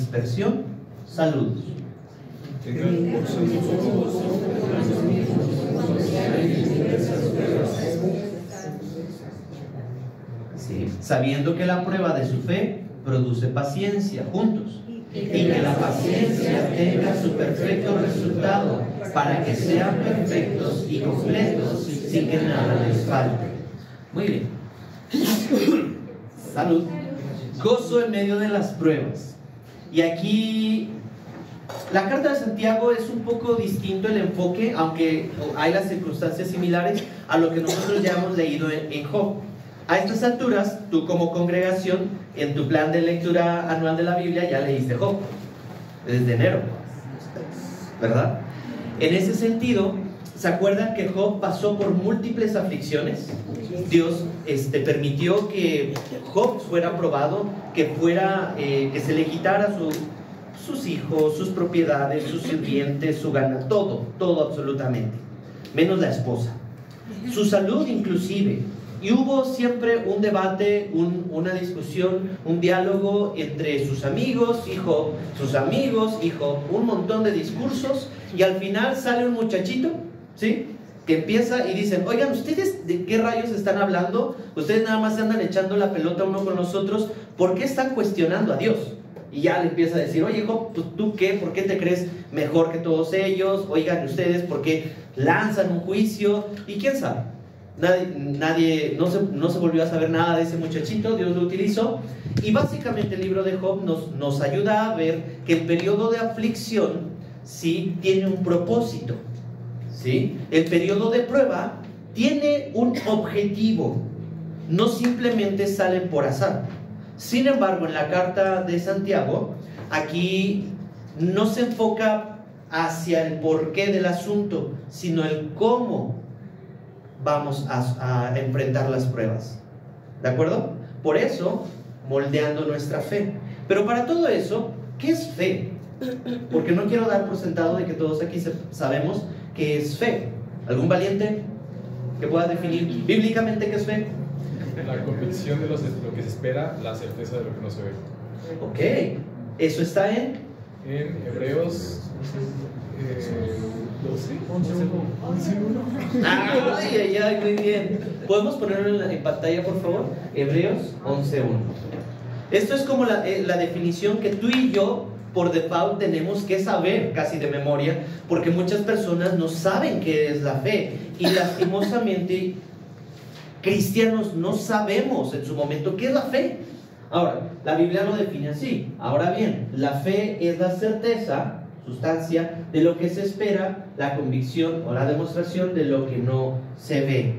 dispersión. Saludos. Sí, sabiendo que la prueba de su fe produce paciencia, juntos, y que la paciencia tenga su perfecto resultado, para que sean perfectos y completos sin que nada les falte. Muy bien. Salud. Gozo en medio de las pruebas. Y aquí la carta de Santiago es un poco distinto el enfoque, aunque hay las circunstancias similares a lo que nosotros ya hemos leído en Job. A estas alturas, tú como congregación, en tu plan de lectura anual de la Biblia, ya leíste Job, desde enero, ¿verdad? En ese sentido, ¿se acuerdan que Job pasó por múltiples aflicciones? Dios permitió que Job fuera probado, que se le quitara sus hijos, sus propiedades, sus sirvientes, su ganado, todo absolutamente, menos la esposa, su salud inclusive. Y hubo siempre un debate, una discusión, un diálogo entre sus amigos y Job, un montón de discursos, y al final sale un muchachito, ¿sí?, que empieza y dicen: oigan, ¿ustedes de qué rayos están hablando? Ustedes nada más se andan echando la pelota uno con los otros. ¿Por qué están cuestionando a Dios? Y ya le empieza a decir: oye, Job, pues, ¿tú qué? ¿Por qué te crees mejor que todos ellos? Oigan, ¿ustedes por qué lanzan un juicio? Y quién sabe, no se volvió a saber nada de ese muchachito. Dios lo utilizó. Y básicamente el libro de Job nos ayuda a ver que el periodo de aflicción sí tiene un propósito, ¿sí? El periodo de prueba tiene un objetivo, no simplemente salen por azar. Sin embargo, en la carta de Santiago, aquí no se enfoca hacia el porqué del asunto, sino el cómo vamos a enfrentar las pruebas. ¿De acuerdo? Por eso, moldeando nuestra fe. Pero para todo eso, ¿qué es fe? Porque no quiero dar por sentado de que todos aquí sabemos qué es fe. ¿Algún valiente que pueda definir bíblicamente qué es fe? La convicción de lo que se espera, la certeza de lo que no se ve. Ok, eso está en Hebreos 11:1. Ay, muy bien. ¿Podemos ponerlo en pantalla, por favor? Hebreos 11:1. Esto es como la definición que tú y yo por default tenemos que saber casi de memoria, porque muchas personas no saben qué es la fe, y lastimosamente cristianos no sabemos en su momento qué es la fe. Ahora, la Biblia lo define así. Ahora bien, la fe es la certeza, sustancia, de lo que se espera, la convicción o la demostración de lo que no se ve.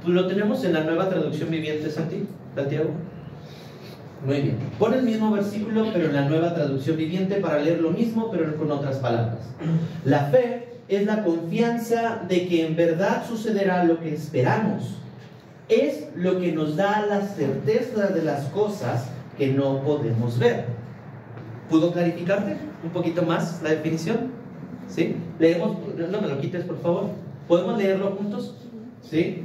Pues lo tenemos en la Nueva Traducción Viviente, Santiago. Muy bien. Pon el mismo versículo, pero en la Nueva Traducción Viviente, para leer lo mismo, pero con otras palabras. La fe es la confianza de que en verdad sucederá lo que esperamos. Es lo que nos da la certeza de las cosas que no podemos ver. ¿Pudo clarificarte un poquito más la definición? ¿Sí? Leemos, no me lo quites, por favor. ¿Podemos leerlo juntos? ¿Sí?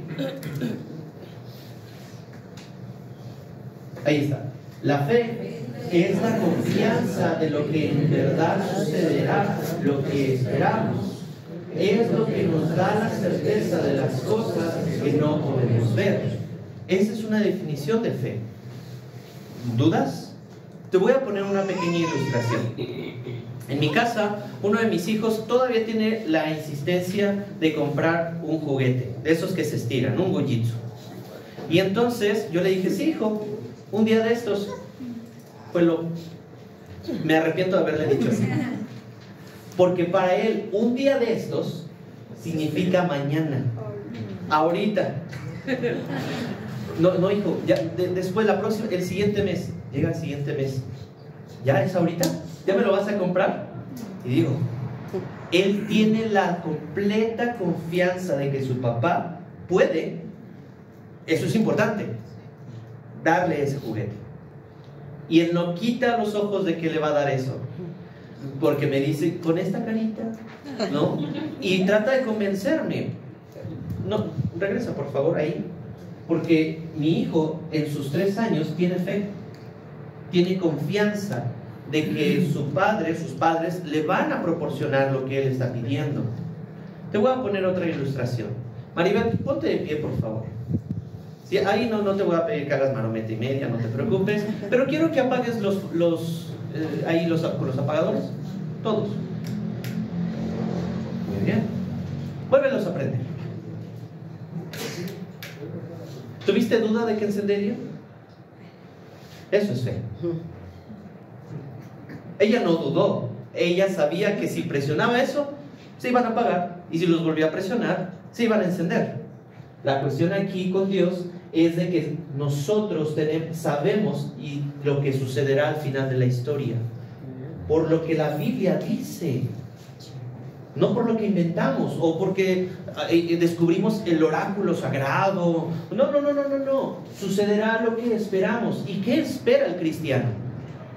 Ahí está. La fe es la confianza de lo que en verdad sucederá, lo que esperamos. Es lo que nos da la certeza de las cosas que no podemos ver. Esa es una definición de fe. ¿Dudas? Te voy a poner una pequeña ilustración. En mi casa, uno de mis hijos todavía tiene la insistencia de comprar un juguete, de esos que se estiran, un gojitsu. Y entonces yo le dije: sí, hijo, un día de estos. Me arrepiento de haberle dicho así, porque para él un día de estos significa mañana, ahorita. No, hijo, ya, después el siguiente mes. Llega el siguiente mes. ¿Ya es ahorita? ¿Ya me lo vas a comprar? Y digo, él tiene la completa confianza de que su papá puede, eso es importante, darle ese juguete. Y él no quita los ojos de que le va a dar eso, porque me dice, con esta carita, ¿no? Y trata de convencerme. No, regresa por favor ahí. Porque mi hijo en sus 3 años tiene fe, tiene confianza de que sus padres le van a proporcionar lo que él está pidiendo. Te voy a poner otra ilustración. Maribel, ponte de pie, por favor. Sí, ahí no te voy a pedir que hagas marometa y media, no te preocupes, pero quiero que apagues con los apagadores, todos. Muy bien. Vuélvelos a prender. ¿Tuviste duda de que encendería? Eso es fe. Ella no dudó. Ella sabía que si presionaba eso, se iban a apagar. Y si los volvía a presionar, se iban a encender. La cuestión aquí con Dios es de que nosotros sabemos y lo que sucederá al final de la historia. Por lo que la Biblia dice. No por lo que inventamos o porque descubrimos el oráculo sagrado. No. Sucederá lo que esperamos. ¿Y qué espera el cristiano?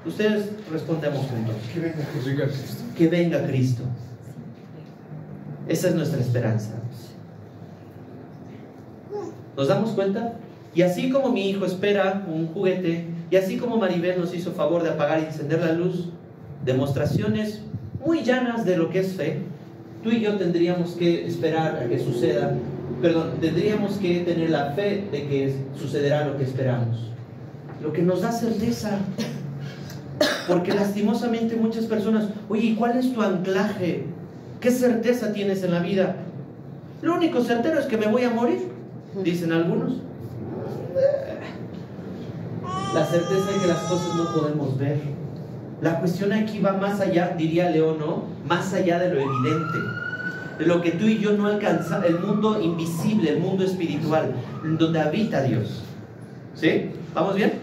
Ustedes respondemos juntos. Que venga Cristo. Que venga Cristo. Esa es nuestra esperanza. ¿Nos damos cuenta? Y así como mi hijo espera un juguete, y así como Maribel nos hizo favor de apagar y encender la luz, demostraciones muy llanas de lo que es fe, tú y yo tendríamos que esperar a que suceda, tendríamos que tener la fe de que sucederá lo que esperamos. Lo que nos da certeza. Porque lastimosamente muchas personas, oye, ¿y cuál es tu anclaje? ¿Qué certeza tienes en la vida? Lo único certero es que me voy a morir, dicen algunos. La certeza de que las cosas no podemos ver. La cuestión aquí va más allá, diría León, ¿no? Más allá de lo evidente, de lo que tú y yo no alcanzamos, el mundo invisible, el mundo espiritual, donde habita Dios. ¿Sí? ¿Vamos bien?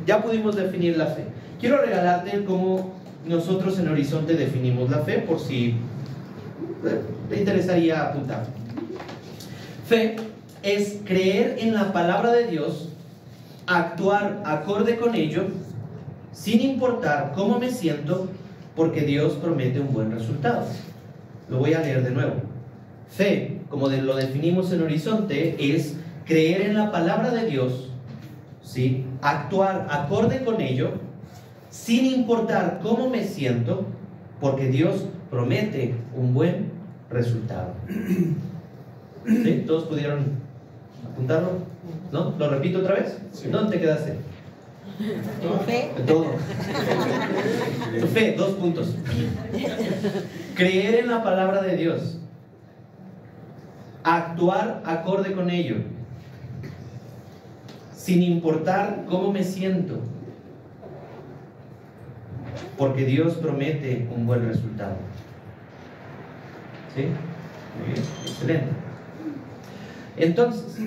Ya pudimos definir la fe. Quiero regalarte cómo nosotros en Horizonte definimos la fe, por si te interesaría apuntar. Fe es creer en la palabra de Dios, actuar acorde con ello, sin importar cómo me siento, porque Dios promete un buen resultado. Lo voy a leer de nuevo. Fe, como lo definimos en Horizonte, es creer en la palabra de Dios, ¿sí? Actuar acorde con ello, sin importar cómo me siento, porque Dios promete un buen resultado. ¿Sí? ¿Todos pudieron apuntarlo? ¿No? ¿Lo repito otra vez? Sí. ¿Dónde te quedaste? Fe. Todo. Fe, 2 puntos. Creer en la palabra de Dios, actuar acorde con ello, sin importar cómo me siento, porque Dios promete un buen resultado. ¿Sí? Muy bien, excelente. Entonces,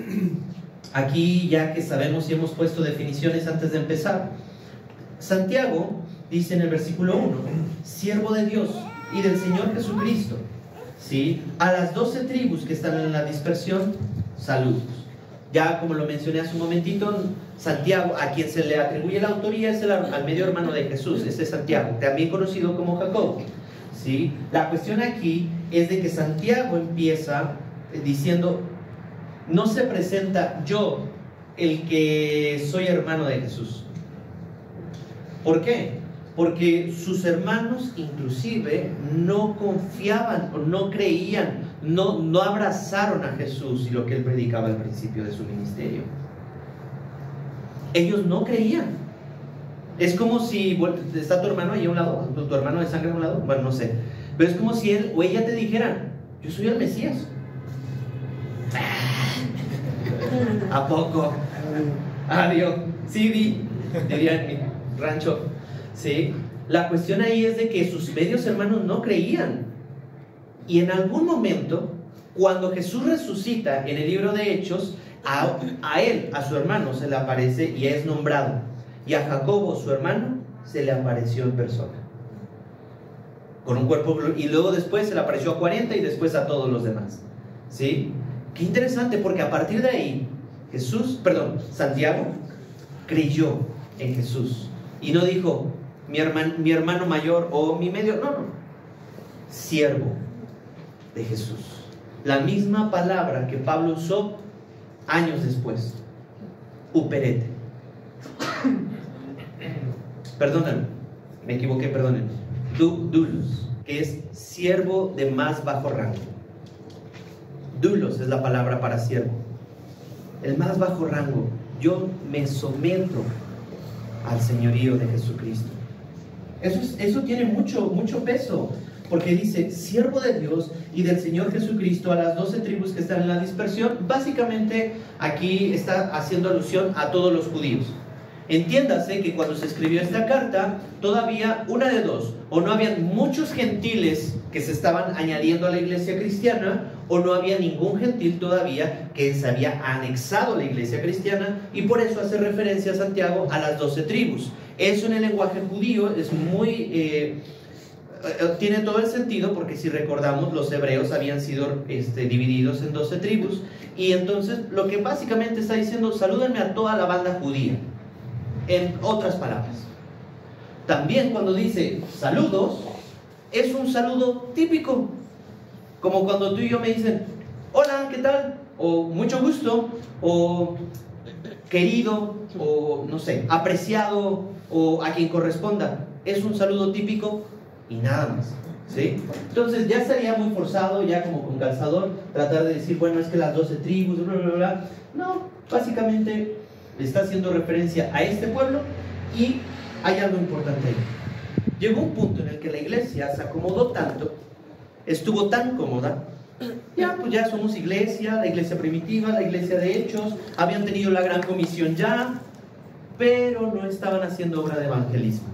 aquí ya que sabemos y hemos puesto definiciones antes de empezar, Santiago dice en el versículo 1, siervo de Dios y del Señor Jesucristo, ¿sí? A las 12 tribus que están en la dispersión, saludos. Ya como lo mencioné hace un momentito, Santiago, a quien se le atribuye la autoría, es al medio hermano de Jesús, este es Santiago, también conocido como Jacobo, ¿sí? La cuestión aquí es de que Santiago empieza diciendo, no se presenta yo, el que soy hermano de Jesús. ¿Por qué? Porque sus hermanos inclusive no confiaban o no creían, no abrazaron a Jesús y lo que él predicaba al principio de su ministerio. Ellos no creían. Es como si está tu hermano ahí a un lado, tu hermano de sangre a un lado, bueno, no sé, pero es como si él o ella te dijeran, yo soy el Mesías. ¿A poco? Adiós. Sí, diría en mi rancho. ¿Sí? La cuestión ahí es de que sus medios hermanos no creían. Y en algún momento, cuando Jesús resucita en el libro de Hechos, a él, a su hermano, se le aparece y es nombrado. Y a Jacobo, su hermano, se le apareció en persona. Con un cuerpo, y luego después se le apareció a 40 y después a todos los demás. ¿Sí? Qué interesante, porque a partir de ahí, Santiago creyó en Jesús. Y no dijo, mi hermano mayor o mi medio, no, siervo de Jesús. La misma palabra que Pablo usó años después, uperete. Perdóname, me equivoqué, perdónenme, doulos, que es siervo de más bajo rango. Doulos es la palabra para siervo, el más bajo rango. Yo me someto al señorío de Jesucristo. Eso tiene mucho peso, porque dice siervo de Dios y del Señor Jesucristo a las 12 tribus que están en la dispersión. Básicamente aquí está haciendo alusión a todos los judíos. Entiéndase que cuando se escribió esta carta, todavía una de dos: o no habían muchos gentiles que se estaban añadiendo a la iglesia cristiana, o no había ningún gentil todavía que se había anexado a la iglesia cristiana, y por eso hace referencia a Santiago a las 12 tribus. Eso en el lenguaje judío es muy... tiene todo el sentido, porque si recordamos, los hebreos habían sido divididos en 12 tribus, y entonces lo que básicamente está diciendo: salúdenme a toda la banda judía. En otras palabras, también cuando dice saludos, es un saludo típico, como cuando tú y yo me dicen hola, ¿qué tal? O mucho gusto, o querido, o no sé, apreciado, o a quien corresponda. Es un saludo típico y nada más, ¿sí? Entonces ya sería muy forzado, ya como con calzador, tratar de decir, bueno, es que las 12 tribus, bla, bla, bla. No, básicamente le está haciendo referencia a este pueblo, y hay algo importante ahí. Llegó un punto en el que la iglesia se acomodó tanto, estuvo tan cómoda, pues ya somos iglesia, la iglesia primitiva, la iglesia de Hechos, habían tenido la gran comisión ya, pero no estaban haciendo obra de evangelismo.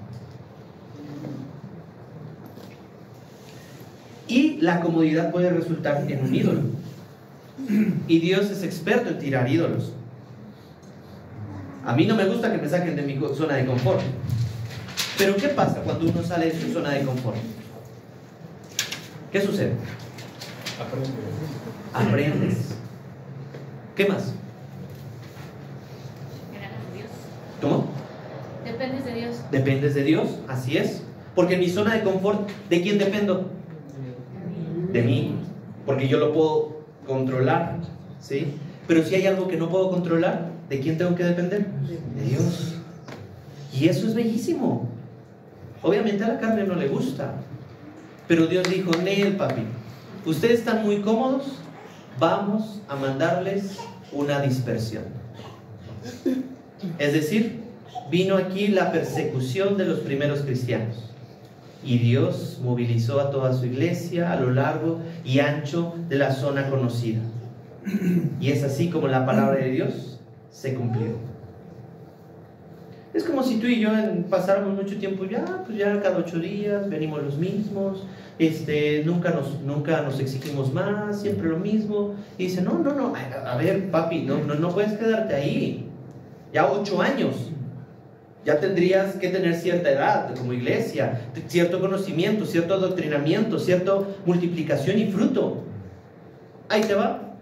Y la comodidad puede resultar en un ídolo, y Dios es experto en tirar ídolos. A mí no me gusta que me saquen de mi zona de confort, pero ¿qué pasa cuando uno sale de su zona de confort? ¿Qué sucede? Aprendes. ¿Qué más? ¿Cómo? Dependes de Dios. Dependes de Dios, así es. Porque en mi zona de confort, ¿de quién dependo? De mí, porque yo lo puedo controlar, ¿sí? Pero si hay algo que no puedo controlar, ¿de quién tengo que depender? De Dios. Y eso es bellísimo. Obviamente a la carne no le gusta, pero Dios dijo: Nel, papi, ustedes están muy cómodos, vamos a mandarles una dispersión. Es decir, vino aquí la persecución de los primeros cristianos, y Dios movilizó a toda su iglesia a lo largo y ancho de la zona conocida, y es así como la palabra de Dios se cumplió. Es como si tú y yo pasáramos mucho tiempo pues ya cada 8 días venimos los mismos, nunca nos exigimos más, siempre lo mismo. Y dice: no, a ver, papi, no puedes quedarte ahí. Ya 8 años, ya tendrías que tener cierta edad como iglesia, cierto conocimiento, cierto adoctrinamiento, cierta multiplicación y fruto. Ahí te va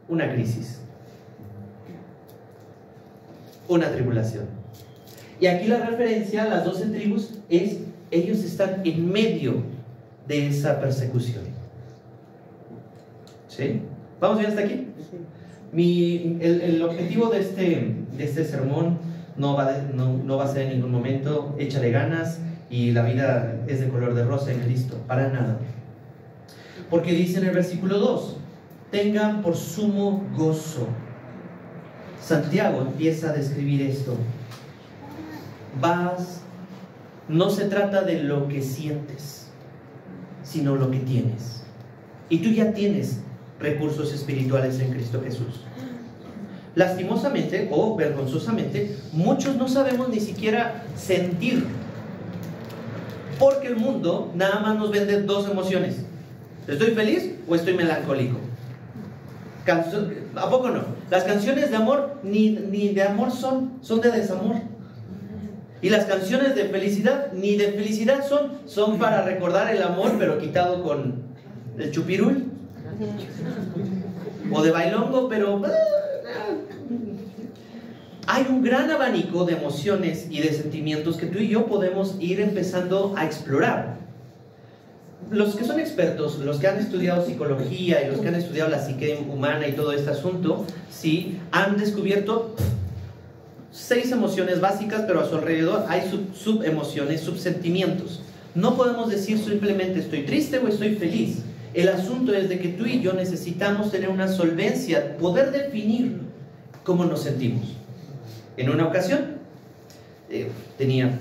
una crisis, una tribulación. Y aquí la referencia a las 12 tribus es: ellos están en medio de esa persecución. ¿Sí? ¿Vamos bien hasta aquí? El objetivo de este sermón no va a ser en ningún momento échale ganas y la vida es de color de rosa en Cristo, para nada. Porque dice en el versículo 2: tengan por sumo gozo. Santiago empieza a describir esto. No se trata de lo que sientes, sino lo que tienes. Y tú ya tienes recursos espirituales en Cristo Jesús. Lastimosamente o vergonzosamente, muchos no sabemos ni siquiera sentir, porque el mundo nada más nos vende 2 emociones: ¿estoy feliz o estoy melancólico? ¿A poco no? Las canciones de amor ni de amor son de desamor. Y las canciones de felicidad ni de felicidad son para recordar el amor, pero quitado con el chupirul, o de bailongo, pero hay un gran abanico de emociones y de sentimientos que tú y yo podemos ir empezando a explorar. Los que son expertos, los que han estudiado psicología y los que han estudiado la psique humana y todo este asunto, sí, han descubierto 6 emociones básicas, pero a su alrededor hay subemociones, subsentimientos. No podemos decir simplemente estoy triste o estoy feliz. El asunto es de que tú y yo necesitamos tener una solvencia, poder definir cómo nos sentimos. En una ocasión, tenía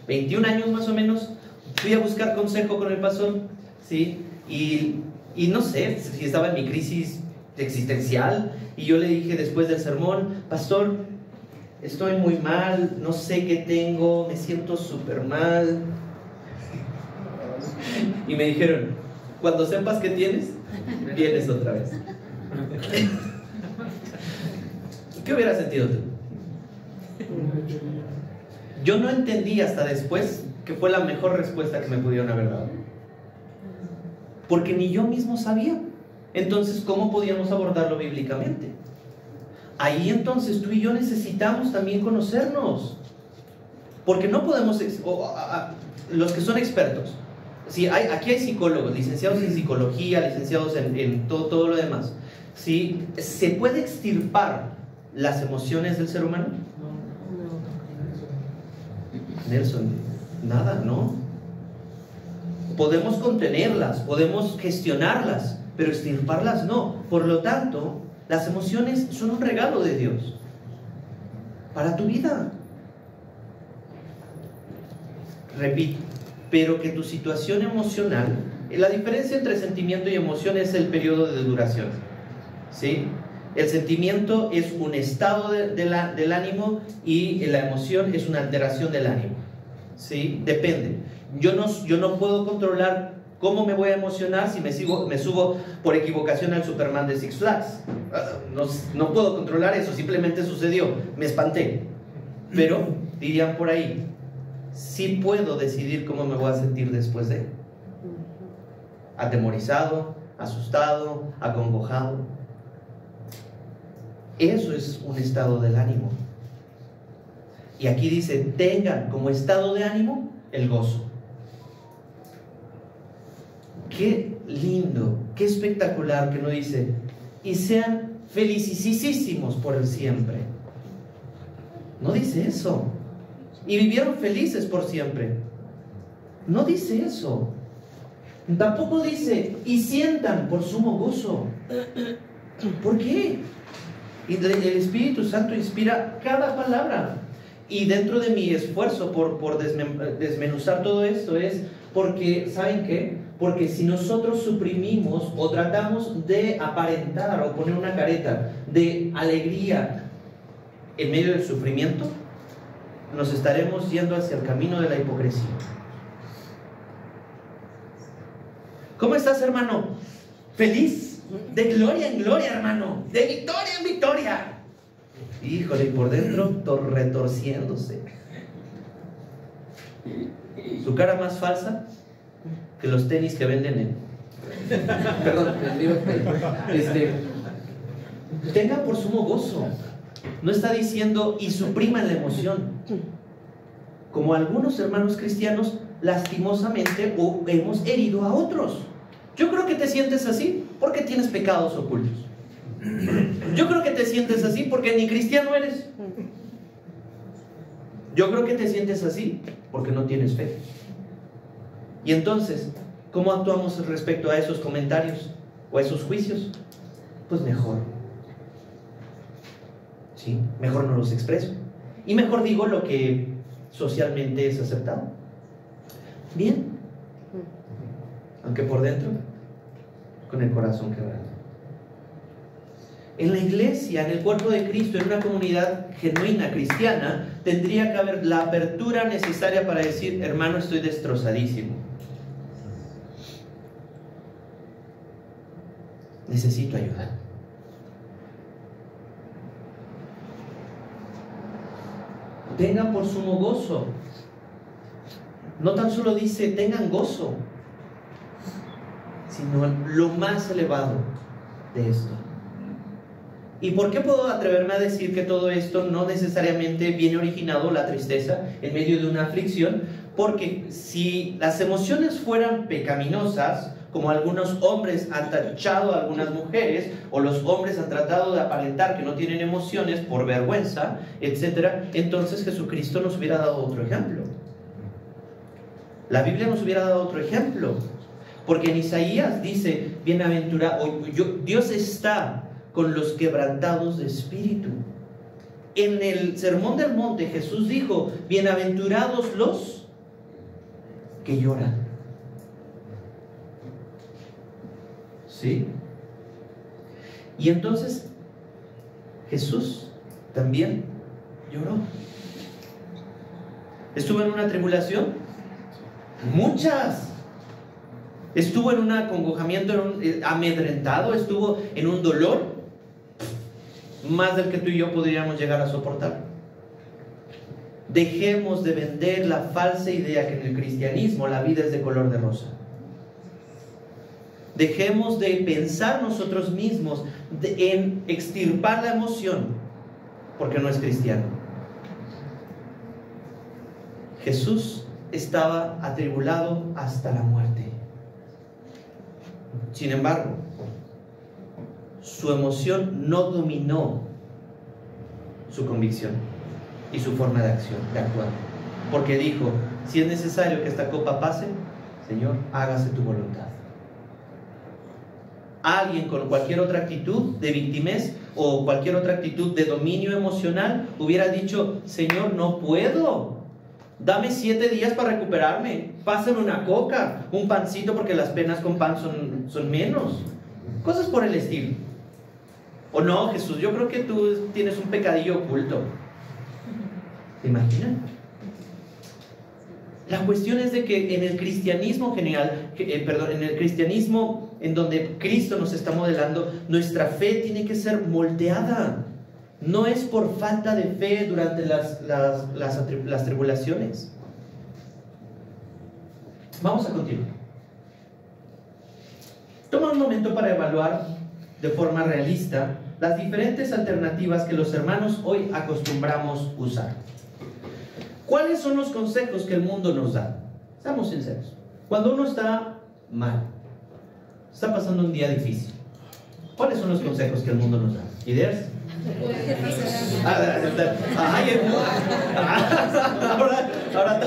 21 años más o menos, fui a buscar consejo con el pastor, ¿sí? Y no sé si estaba en mi crisis existencial, y yo le dije después del sermón: pastor, estoy muy mal, no sé qué tengo, me siento súper mal. Y me dijeron: cuando sepas qué tienes, vienes otra vez. ¿Qué hubieras sentido tú? Yo no entendí hasta después que fue la mejor respuesta que me pudieron haber dado, porque ni yo mismo sabía. Entonces, ¿cómo podíamos abordarlo bíblicamente? Ahí entonces tú y yo necesitamos también conocernos, porque no podemos, los que son expertos, ¿sí? Aquí hay psicólogos, licenciados en psicología, licenciados en todo lo demás, ¿sí? ¿Se puede extirpar las emociones del ser humano? Nelson, nada, ¿no? Podemos contenerlas, podemos gestionarlas, pero extirparlas no. Por lo tanto, las emociones son un regalo de Dios para tu vida. Repito, pero que tu situación emocional, la diferencia entre sentimiento y emoción es el periodo de duración, ¿sí? El sentimiento es un estado del ánimo, y la emoción es una alteración del ánimo, ¿sí? Depende. Yo no puedo controlar cómo me voy a emocionar si me subo por equivocación al Superman de Six Flags. No puedo controlar eso, simplemente sucedió, me espanté. Pero, dirían por ahí, sí puedo decidir cómo me voy a sentir después de. Atemorizado, asustado, acongojado. Eso es un estado del ánimo. Y aquí dice: tengan como estado de ánimo el gozo. Qué lindo, qué espectacular que no dice: y sean felicísimos por el siempre. No dice eso. Y vivieron felices por siempre. No dice eso. Tampoco dice: y sientan por sumo gozo. ¿Por qué? Y el Espíritu Santo inspira cada palabra. Y dentro de mi esfuerzo por desmenuzar todo esto es porque, ¿saben qué? Porque si nosotros suprimimos o tratamos de aparentar o poner una careta de alegría en medio del sufrimiento, nos estaremos yendo hacia el camino de la hipocresía. ¿Cómo estás, hermano? Feliz. De gloria en gloria, hermano. De victoria en victoria. Híjole, y por dentro retorciéndose. Su cara más falsa que los tenis que venden en... Perdón, tenga por sumo gozo. No está diciendo y supriman la emoción, como algunos hermanos cristianos lastimosamente hemos herido a otros. Yo creo que te sientes así porque tienes pecados ocultos. Yo creo que te sientes así porque ni cristiano eres. Yo creo que te sientes así porque no tienes fe. Y entonces, ¿cómo actuamos respecto a esos comentarios o a esos juicios? Pues mejor. ¿Sí? Mejor no los expreso. Y mejor digo lo que socialmente es aceptado. Bien. Aunque por dentro, con el corazón quebrado. En la iglesia, en el cuerpo de Cristo, en una comunidad genuina cristiana, tendría que haber la apertura necesaria para decir: hermano, estoy destrozadísimo. Necesito ayuda. Tengan por sumo gozo. No tan solo dice tengan gozo, sino lo más elevado de esto. ¿Y por qué puedo atreverme a decir que todo esto no necesariamente viene originado, la tristeza, en medio de una aflicción? Porque si las emociones fueran pecaminosas, como algunos hombres han tachado a algunas mujeres, o los hombres han tratado de aparentar que no tienen emociones por vergüenza, etc., entonces Jesucristo nos hubiera dado otro ejemplo. La Biblia nos hubiera dado otro ejemplo. Porque en Isaías dice, Dios está con los quebrantados de espíritu. En el Sermón del Monte Jesús dijo, bienaventurados los que lloran. ¿Sí? Y entonces Jesús también lloró. ¿Estuvo en una tribulación? Muchas. Estuvo en un acongojamiento, amedrentado, estuvo en un dolor más del que tú y yo podríamos llegar a soportar. Dejemos de vender la falsa idea que en el cristianismo la vida es de color de rosa. Dejemos de pensar nosotros mismos en extirpar la emoción, porque no es cristiano. Jesús estaba atribulado hasta la muerte. Sin embargo, su emoción no dominó su convicción y su forma de acción, de actuar. Porque dijo, si es necesario que esta copa pase, Señor, hágase tu voluntad. Alguien con cualquier otra actitud de victimez o cualquier otra actitud de dominio emocional hubiera dicho, Señor, no puedo. Dame 7 días para recuperarme. Pásame una coca, un pancito, porque las penas con pan son menos. Cosas por el estilo. O no, Jesús, yo creo que tú tienes un pecadillo oculto. ¿Te imaginan? La cuestión es de que en el cristianismo general, en el cristianismo en donde Cristo nos está modelando, nuestra fe tiene que ser moldeada. No es por falta de fe durante las tribulaciones. Vamos a continuar. Toma un momento para evaluar de forma realista las diferentes alternativas que los hermanos hoy acostumbramos usar. ¿Cuáles son los consejos que el mundo nos da? Seamos sinceros. Cuando uno está mal, está pasando un día difícil, ¿cuáles son los consejos que el mundo nos da? ¿Ideas? Ahora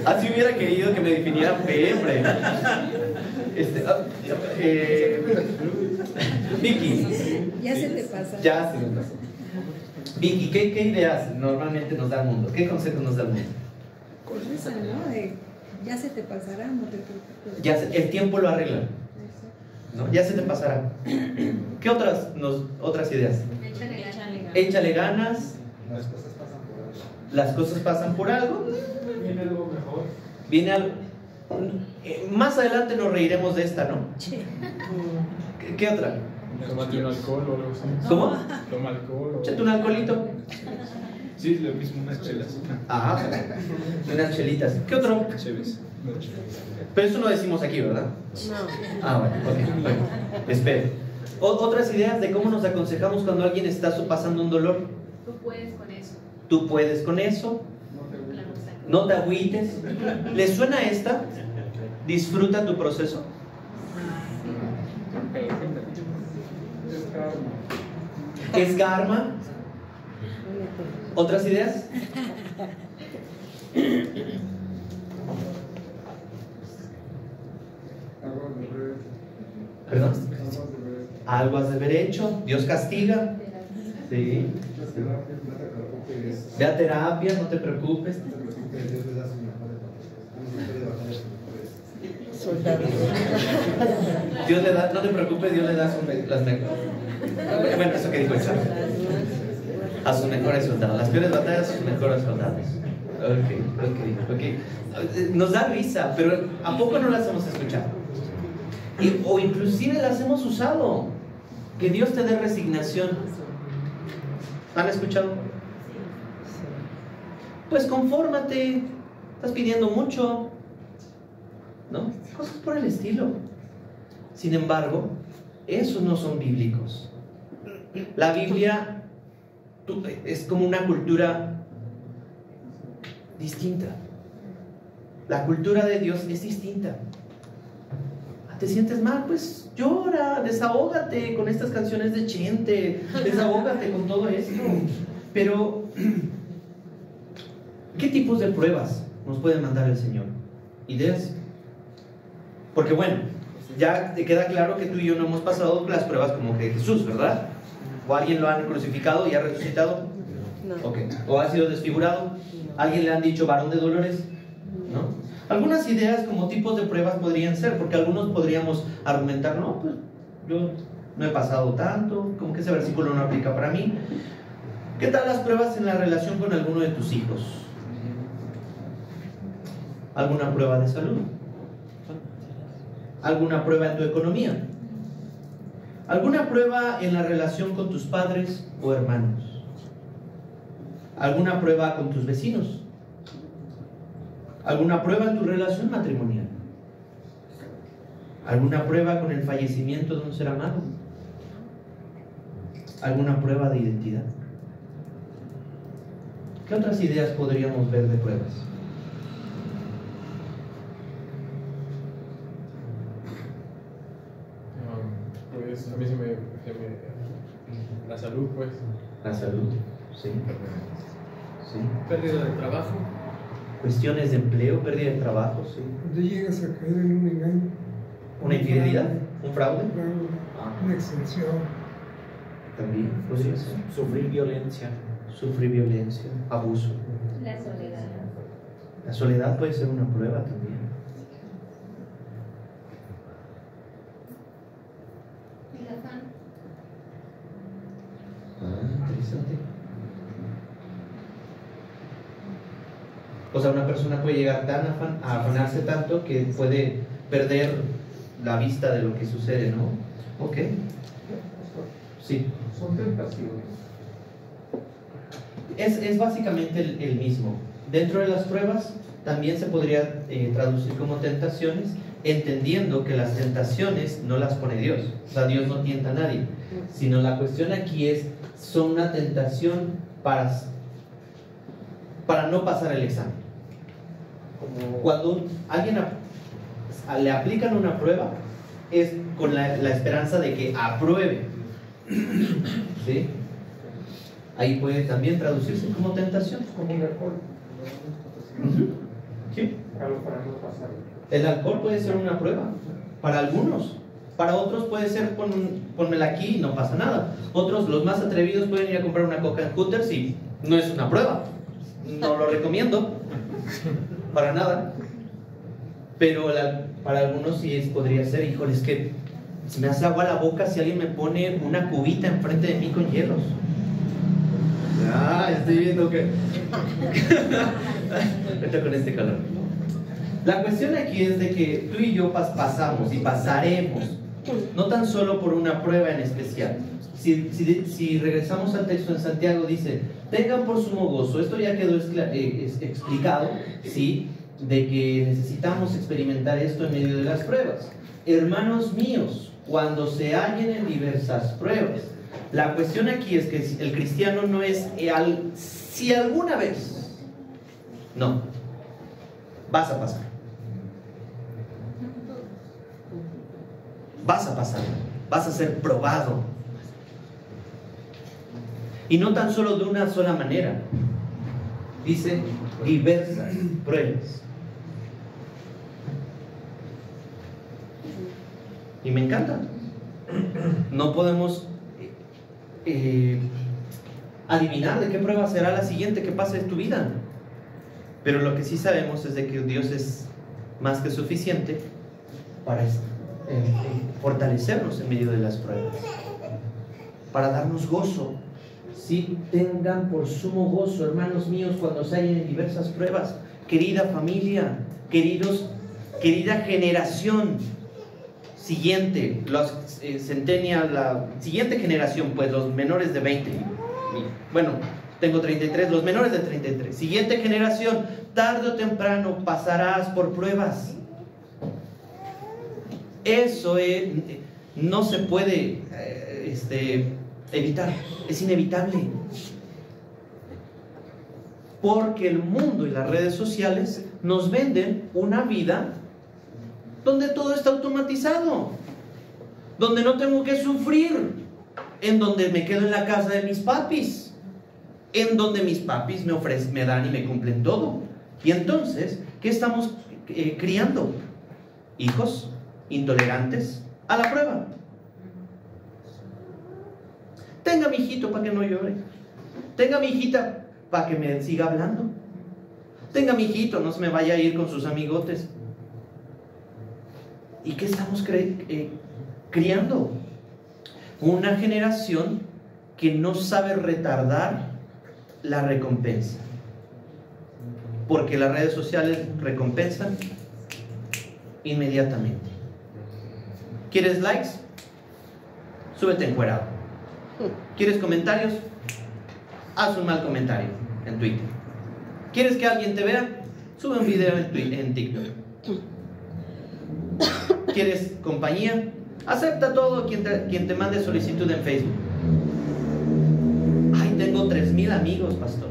así hubiera querido que me definieran fe, hombre. Vicky, ya se te pasa. Ya se me pasó. Vicky, ¿qué ideas normalmente nos da el mundo? ¿Qué consejos nos da el mundo? Esa, ¿no? Ya se te pasará, no te preocupes. El tiempo lo arregla, ¿no? Ya se te pasará. ¿Qué otras ideas? Échale ganas. Las cosas pasan por algo. Viene algo mejor. Viene algo. Más adelante nos reiremos de esta, ¿no? ¿Qué otra? Tómate un alcohol o algo así. ¿Cómo? Toma alcohol. Échate un alcoholito. Sí, lo mismo, unas chelas. Ajá, unas chelitas. ¿Qué otro? Chéves. Pero eso no decimos aquí, ¿verdad? No. Ah, bueno, ok, bueno. Espere. Otras ideas de cómo nos aconsejamos cuando alguien está pasando un dolor. Tú puedes con eso. Tú puedes con eso. No te agüites. ¿Le suena esta? Disfruta tu proceso. ¿Es karma? ¿Otras ideas? ¿Perdón? Algo has de haber hecho. Dios castiga. Sí. Ve a terapia, no te preocupes. Dios le da, no te preocupes, Dios le da las mejores. Bueno, eso que dijo el Chavo. A sus mejores soldados. Las peores batallas a sus mejores soldados. Ok. Nos da risa, pero ¿a poco no las hemos escuchado? O inclusive las hemos usado. Que Dios te dé resignación. ¿Han escuchado? Pues confórmate. Estás pidiendo mucho, ¿no? Cosas por el estilo. Sin embargo, esos no son bíblicos. La Biblia es como una cultura distinta. La cultura de Dios es distinta. ¿Te sientes mal? Pues llora, desahógate con estas canciones de Chente, desahógate con todo esto. Pero, ¿qué tipos de pruebas nos puede mandar el Señor? ¿Ideas? Porque bueno, ya te queda claro que tú y yo no hemos pasado las pruebas como que Jesús, ¿verdad? ¿O alguien lo han crucificado y ha resucitado? No. Ok. ¿O ha sido desfigurado? ¿Alguien le han dicho varón de dolores? ¿No? Algunas ideas como tipos de pruebas podrían ser, porque algunos podríamos argumentar, no, pues yo no he pasado tanto, como que ese versículo no aplica para mí. ¿Qué tal las pruebas en la relación con alguno de tus hijos? ¿Alguna prueba de salud? ¿Alguna prueba en tu economía? ¿Alguna prueba en la relación con tus padres o hermanos? ¿Alguna prueba con tus vecinos? ¿Alguna prueba en tu relación matrimonial? ¿Alguna prueba con el fallecimiento de un ser amado? ¿Alguna prueba de identidad? ¿Qué otras ideas podríamos ver de pruebas? Pues a mí se me la salud, pues. La salud, sí. Sí. Pérdida de trabajo. Cuestiones de empleo, pérdida de trabajo, sí. Cuando llegas a caer en un engaño. ¿Una infidelidad? ¿Un fraude? Una extensión. También podría ser. Sufrir violencia. Sufrir violencia, abuso. La soledad. La soledad puede ser una prueba también. El afán. Interesante. O sea, una persona puede llegar tan a afanarse tanto que puede perder la vista de lo que sucede, ¿no? Ok. Sí. Son tentaciones. Es básicamente el mismo. Dentro de las pruebas también se podría traducir como tentaciones, entendiendo que las tentaciones no las pone Dios. O sea, Dios no tienta a nadie. Sino la cuestión aquí son una tentación para no pasar el examen. Cuando alguien le aplican una prueba, es con la esperanza de que apruebe. ¿Sí? Ahí puede también traducirse como tentación. Como el alcohol. ¿Sí? Para no pasar. El alcohol puede ser una prueba para algunos. Para otros puede ser ponmela aquí y no pasa nada. Otros, los más atrevidos, pueden ir a comprar una coca en Hooters y no es una prueba. No lo recomiendo para nada. Pero para algunos sí podría ser, híjole, es que se me hace agua la boca si alguien me pone una cubita enfrente de mí con hielos. Estoy viendo que estoy con este calor. La cuestión aquí es de que tú y yo pasamos y pasaremos no tan solo por una prueba en especial. Si regresamos al texto en Santiago, dice: tengan por sumo gozo. Esto ya quedó explicado, ¿sí? De que necesitamos experimentar esto en medio de las pruebas. Hermanos míos, cuando se hallen en diversas pruebas. La cuestión aquí es que el cristiano no es si alguna vez. No. Vas a pasar. Vas a pasar. Vas a ser probado. Y no tan solo de una sola manera. Dice diversas pruebas. Y me encanta. No podemos adivinar de qué prueba será la siguiente que pase en tu vida. Pero lo que sí sabemos es de que Dios es más que suficiente para fortalecernos en medio de las pruebas, para darnos gozo. Sí, tengan por sumo gozo, hermanos míos, cuando se hallen en diversas pruebas. Querida familia, querida generación siguiente, los centennial, la siguiente generación, pues los menores de 20. Bueno, tengo 33, los menores de 33. Siguiente generación, tarde o temprano pasarás por pruebas. Eso no se puede evitar, es inevitable. Porque el mundo y las redes sociales nos venden una vida donde todo está automatizado, donde no tengo que sufrir, en donde me quedo en la casa de mis papis, en donde mis papis me dan y me cumplen todo. Y entonces, ¿qué estamos criando? Hijos intolerantes a la prueba. Tenga mi hijito para que no llore. Tenga mi hijita para que me siga hablando. Tenga mi hijito, no se me vaya a ir con sus amigotes. ¿Y qué estamos criando? Una generación que no sabe retardar la recompensa. Porque las redes sociales recompensan inmediatamente. ¿Quieres likes? Súbete encuerado. ¿Quieres comentarios? Haz un mal comentario en Twitter. ¿Quieres que alguien te vea? Sube un video en TikTok. ¿Quieres compañía? Acepta todo quien te mande solicitud en Facebook. Ay, tengo 3,000 amigos, pastor.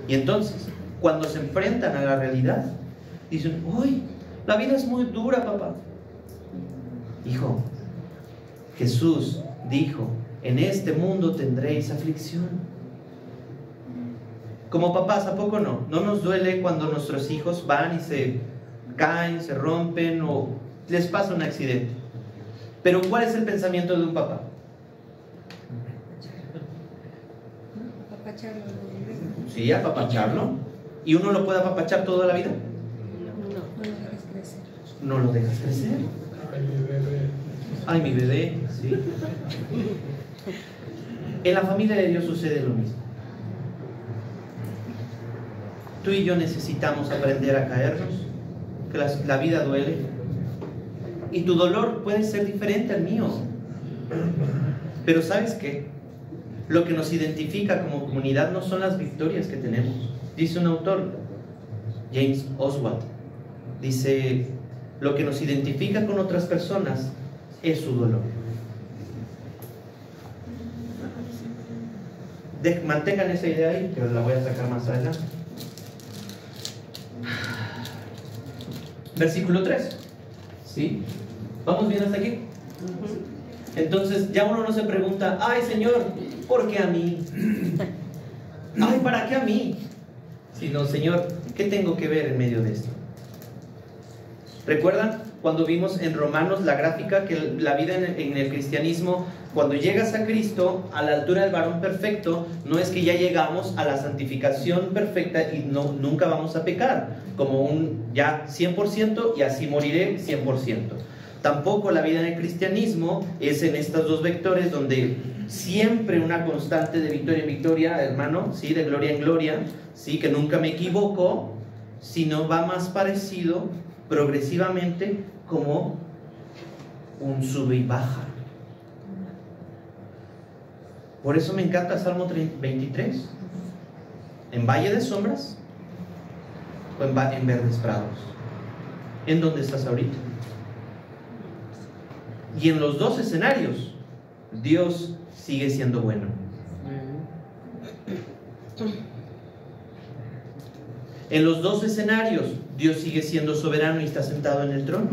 Y entonces, cuando se enfrentan a la realidad, dicen, uy, la vida es muy dura, papá. Hijo, Jesús dijo, en este mundo tendréis aflicción. Como papás, ¿a poco no? ¿No nos duele cuando nuestros hijos van y se caen, se rompen o les pasa un accidente? Pero ¿cuál es el pensamiento de un papá? Apapacharlo. Sí, apapacharlo. ¿Y uno lo puede apapachar toda la vida? No lo dejes crecer. No lo dejas crecer. Ay, mi bebé. Ay, mi bebé, sí. En la familia de Dios sucede lo mismo. Tú y yo necesitamos aprender a caernos, que la vida duele. Y tu dolor puede ser diferente al mío. Pero ¿sabes qué? Lo que nos identifica como comunidad no son las victorias que tenemos. Dice un autor, James Oswald, dice, lo que nos identifica con otras personas es su dolor. Mantengan esa idea ahí, que la voy a sacar más adelante. Versículo 3. ¿Sí? ¿Vamos bien hasta aquí? Entonces ya uno no se pregunta, ay Señor, ¿por qué a mí? Ay, ¿para qué a mí? Sino, Señor, ¿qué tengo que ver en medio de esto? ¿Recuerdan cuando vimos en Romanos la gráfica que la vida en el cristianismo, cuando llegas a Cristo, a la altura del varón perfecto, no es que ya llegamos a la santificación perfecta y nunca vamos a pecar, como un ya 100% y así moriré 100%. Tampoco la vida en el cristianismo es en estos dos vectores donde siempre una constante de victoria en victoria, hermano, ¿sí? De gloria en gloria, ¿sí? Que nunca me equivoco, sino va más parecido progresivamente como un sube y baja. Por eso me encanta Salmo 23. En valle de sombras o en verdes prados. ¿En dónde estás ahorita? Y en los dos escenarios, Dios sigue siendo bueno. En los dos escenarios, Dios sigue siendo soberano y está sentado en el trono.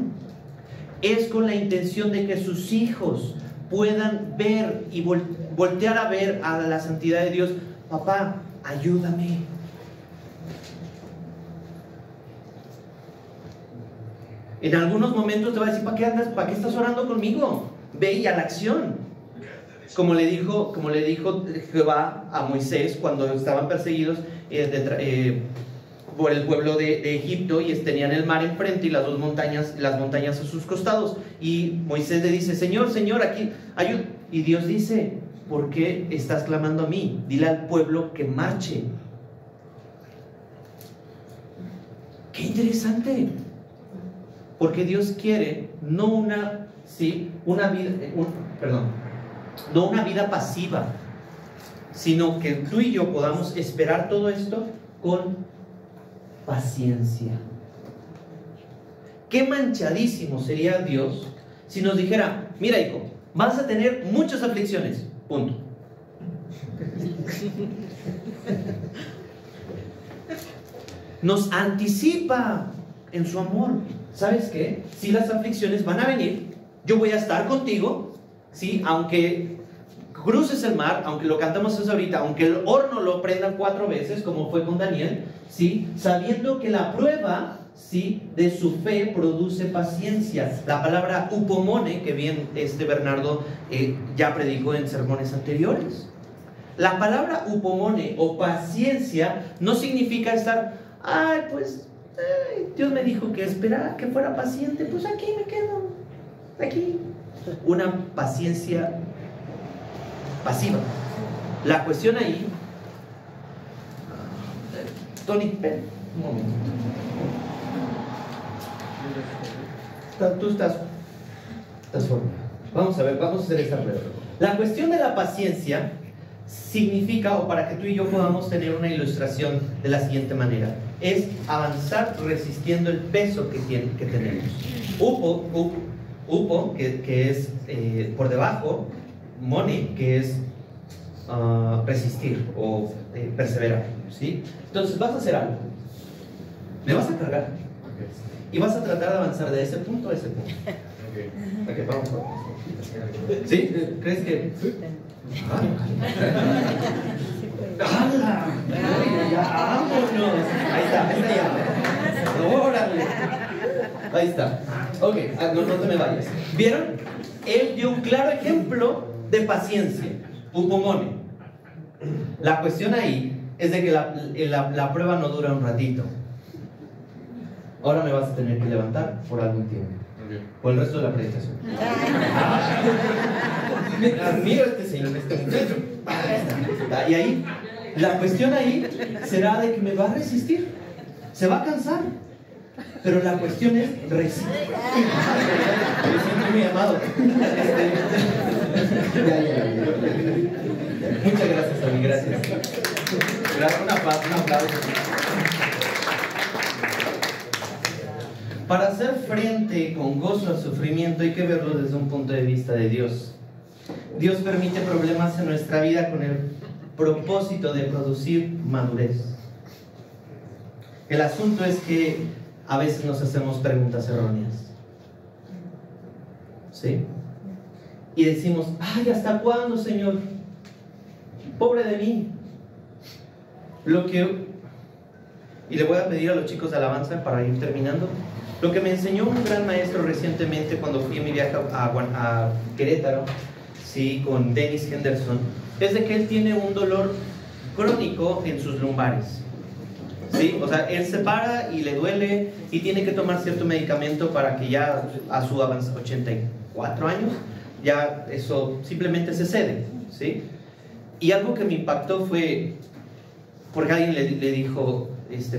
Es con la intención de que sus hijos puedan ver y voltear a ver a la santidad de Dios. Papá, ayúdame. En algunos momentos te va a decir, ¿para qué andas? ¿Para qué estás orando conmigo? Ve y a la acción. Como le dijo Jehová a Moisés cuando estaban perseguidos por el pueblo de Egipto y tenían el mar enfrente y las montañas a sus costados. Y Moisés le dice, Señor, aquí, ayúdame. Y Dios dice, ¿por qué estás clamando a mí? Dile al pueblo que marche. ¡Qué interesante! Porque Dios quiere no una vida pasiva, sino que tú y yo podamos esperar todo esto con paciencia. Qué manchadísimo sería Dios si nos dijera, mira hijo, vas a tener muchas aflicciones, punto. Nos anticipa en su amor. ¿Sabes qué? Si las aflicciones van a venir, yo voy a estar contigo, ¿sí? Aunque cruces el mar, aunque lo cantamos eso ahorita, aunque el horno lo prendan 4 veces, como fue con Daniel, ¿sí? Sabiendo que la prueba, ¿sí?, de su fe produce paciencia. La palabra upomone, que bien Bernardo ya predicó en sermones anteriores. La palabra upomone o paciencia no significa estar, Dios me dijo que esperara que fuera paciente, pues aquí me quedo, aquí. Una paciencia pasiva. La cuestión ahí, Tony, ven un momento. Tú estás fuera. Vamos a ver, vamos a hacer esta prueba. La cuestión de la paciencia significa, o para que tú y yo podamos tener una ilustración de la siguiente manera, es avanzar resistiendo el peso que tenemos. Upo, que es por debajo, mone, que es resistir o perseverar, ¿sí? Entonces vas a hacer algo, me vas a cargar y vas a tratar de avanzar de ese punto a ese punto. Okay, vamos. ¿Sí? ¿Crees que...? ¡Hala! ¡Ya, vámonos! Ahí está ya. ¡Órale! Ahí está. Ok, no te me vayas. ¿Vieron? Él dio un claro ejemplo de paciencia. Upomone. La cuestión ahí es de que la prueba no dura un ratito. Ahora me vas a tener que levantar por algún tiempo. Por el resto de la predicación. Me admiro a este señor, este muchacho. Y ahí, la cuestión ahí será de que me va a resistir. Se va a cansar. Pero la cuestión es resistir. Me siento muy amado. Muchas gracias, Tony, gracias. Gracias, un aplauso. Para hacer frente con gozo al sufrimiento hay que verlo desde un punto de vista de Dios. Dios permite problemas en nuestra vida con el propósito de producir madurez. El asunto es que a veces nos hacemos preguntas erróneas, ¿sí? Y decimos, ¿hasta cuándo, Señor? Pobre de mí. Y le voy a pedir a los chicos de alabanza para ir terminando. Lo que me enseñó un gran maestro recientemente cuando fui en mi viaje a Querétaro, sí, con Dennis Henderson, es de que él tiene un dolor crónico en sus lumbares. ¿Sí? O sea, él se para y le duele y tiene que tomar cierto medicamento para que ya a su 84 años, ya eso simplemente se cede, ¿sí? Y algo que me impactó fue, porque alguien le dijo,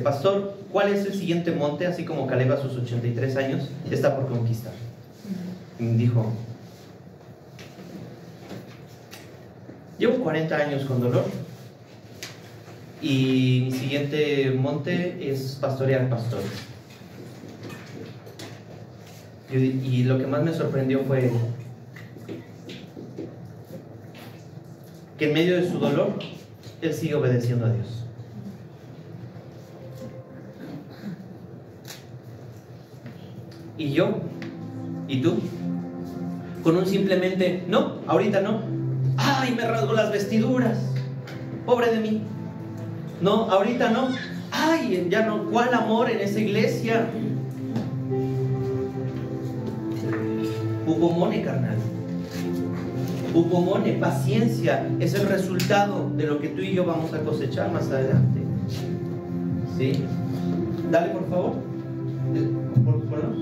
pastor, ¿cuál es el siguiente monte? Así como Caleb a sus 83 años está por conquistar. Y me dijo, llevo 40 años con dolor y mi siguiente monte es pastorear pastores. Y lo que más me sorprendió fue que en medio de su dolor él sigue obedeciendo a Dios. Y yo, y tú, con un simplemente, no, ahorita no, ¡ay, me rasgo las vestiduras! Pobre de mí. No, ahorita no, ¡ay, ya no! ¿Cuál amor en esa iglesia? Upomone, carnal. Upomone, paciencia, es el resultado de lo que tú y yo vamos a cosechar más adelante. ¿Sí? Dale, por favor. ¿Por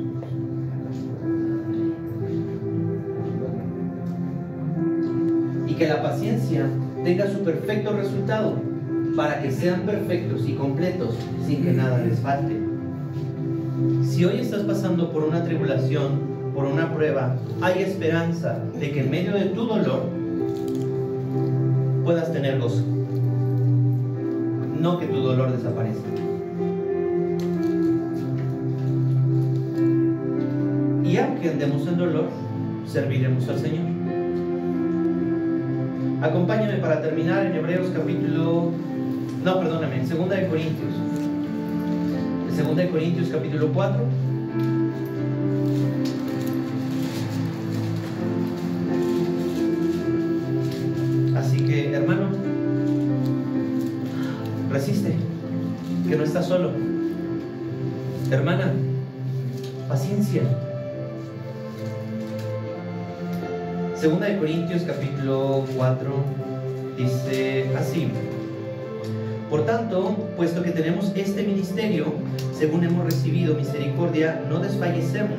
Y que la paciencia tenga su perfecto resultado para que sean perfectos y completos sin que nada les falte. Si hoy estás pasando por una tribulación, por una prueba, hay esperanza de que en medio de tu dolor puedas tener gozo, no que tu dolor desaparezca. Y aunque andemos en dolor, serviremos al Señor. Acompáñame para terminar en Hebreos capítulo... No, perdóname, en 2 de Corintios. En 2 de Corintios capítulo 4. Así que, hermano, resiste, que no estás solo. Hermana, paciencia. 2 de Corintios capítulo 4 dice así: por tanto, puesto que tenemos este ministerio, según hemos recibido misericordia, no desfallecemos.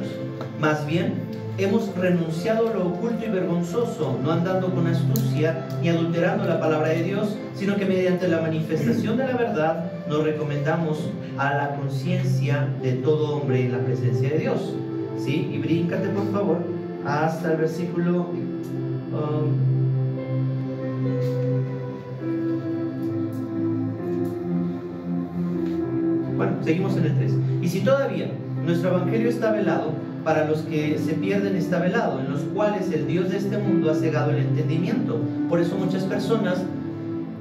Más bien, hemos renunciado a lo oculto y vergonzoso, no andando con astucia ni adulterando la palabra de Dios, sino que mediante la manifestación de la verdad nos recomendamos a la conciencia de todo hombre en la presencia de Dios. ¿Sí? Y bríncate por favor hasta el versículo... Bueno, seguimos en el 3. Y si todavía nuestro evangelio está velado, para los que se pierden está velado, en los cuales el Dios de este mundo ha cegado el entendimiento. Por eso muchas personas,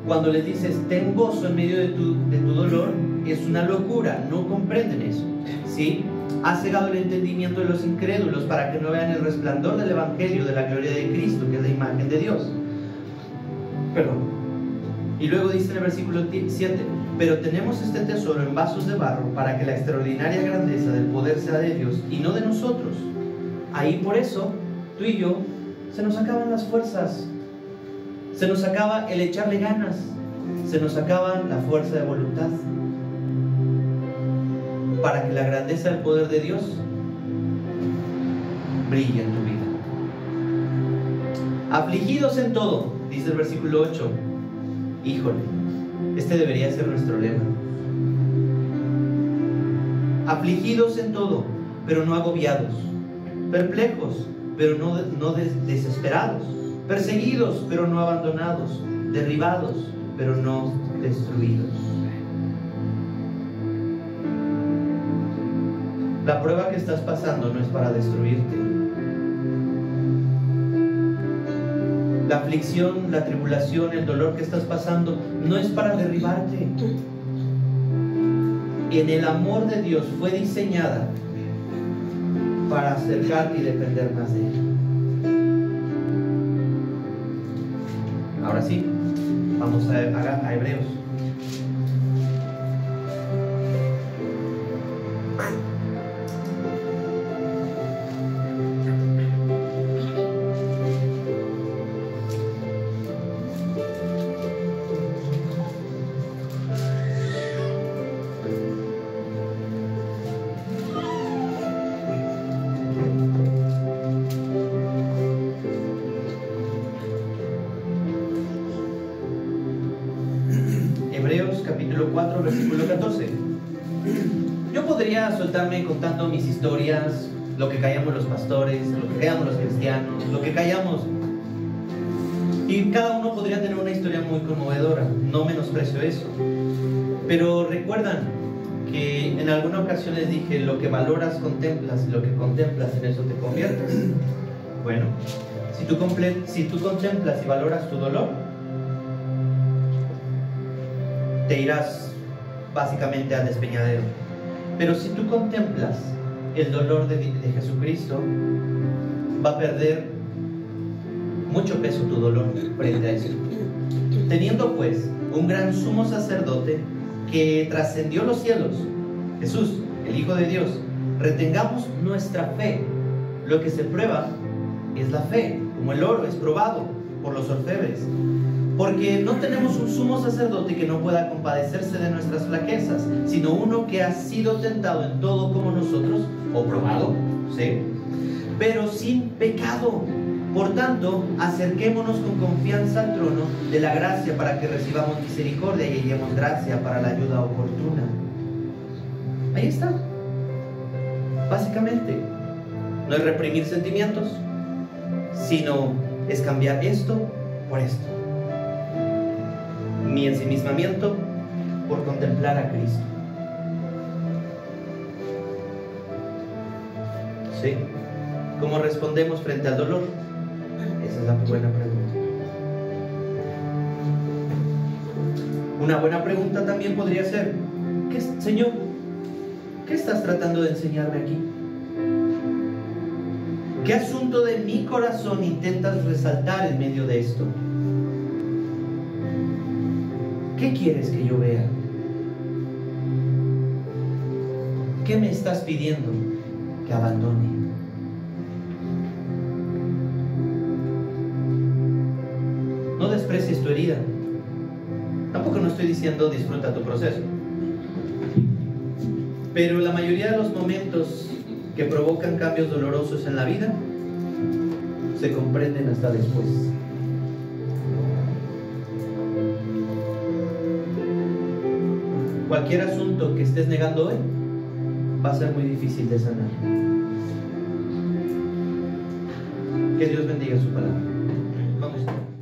cuando les dices ten gozo en medio de tu dolor, es una locura, no comprenden eso, ¿sí? Ha cegado el entendimiento de los incrédulos para que no vean el resplandor del evangelio de la gloria de Cristo, que es la imagen de Dios. Perdón. Y luego dice en el versículo 7: pero tenemos este tesoro en vasos de barro, para que la extraordinaria grandeza del poder sea de Dios y no de nosotros. Ahí por eso, tú y yo, se nos acaban las fuerzas, se nos acaba el echarle ganas, se nos acaba la fuerza de voluntad, para que la grandeza del poder de Dios brille en tu vida. Afligidos en todo, dice el versículo 8. Híjole, este debería ser nuestro lema. Afligidos en todo, pero no agobiados. Perplejos, pero no desesperados. Perseguidos, pero no abandonados. Derribados, pero no destruidos. La prueba que estás pasando no es para destruirte. La aflicción, la tribulación, el dolor que estás pasando no es para derribarte. En el amor de Dios fue diseñada para acercarte y depender más de Él. Ahora sí, vamos a Hebreos. Capítulo 4, versículo 14. Yo podría soltarme contando mis historias, lo que callamos los pastores, lo que callamos los cristianos, lo que callamos, y cada uno podría tener una historia muy conmovedora. No menosprecio eso, pero recuerdan que en alguna ocasión les dije: lo que valoras contemplas, y lo que contemplas en eso te conviertes. Bueno, si tú contemplas y valoras tu dolor, te irás básicamente al despeñadero. Pero si tú contemplas el dolor de Jesucristo, va a perder mucho peso tu dolor frente a eso. Teniendo pues un gran sumo sacerdote que trascendió los cielos, Jesús, el Hijo de Dios, retengamos nuestra fe. Lo que se prueba es la fe, como el oro es probado por los orfebres. Porque no tenemos un sumo sacerdote que no pueda compadecerse de nuestras flaquezas, sino uno que ha sido tentado en todo como nosotros, o probado, ¿sí?, pero sin pecado. Por tanto, acerquémonos con confianza al trono de la gracia para que recibamos misericordia y hallemos gracia para la ayuda oportuna. Ahí está. Básicamente, no es reprimir sentimientos, sino es cambiar esto por esto. Mi ensimismamiento por contemplar a Cristo. ¿Sí? ¿Cómo respondemos frente al dolor? Esa es la buena pregunta. Una buena pregunta también podría ser, Señor, ¿qué estás tratando de enseñarme aquí? ¿Qué asunto de mi corazón intentas resaltar en medio de esto? ¿Qué quieres que yo vea? ¿Qué me estás pidiendo que abandone? No desprecies tu herida. Tampoco no estoy diciendo disfruta tu proceso. Pero la mayoría de los momentos que provocan cambios dolorosos en la vida se comprenden hasta después. Cualquier asunto que estés negando hoy va a ser muy difícil de sanar. Que Dios bendiga su palabra. Vamos.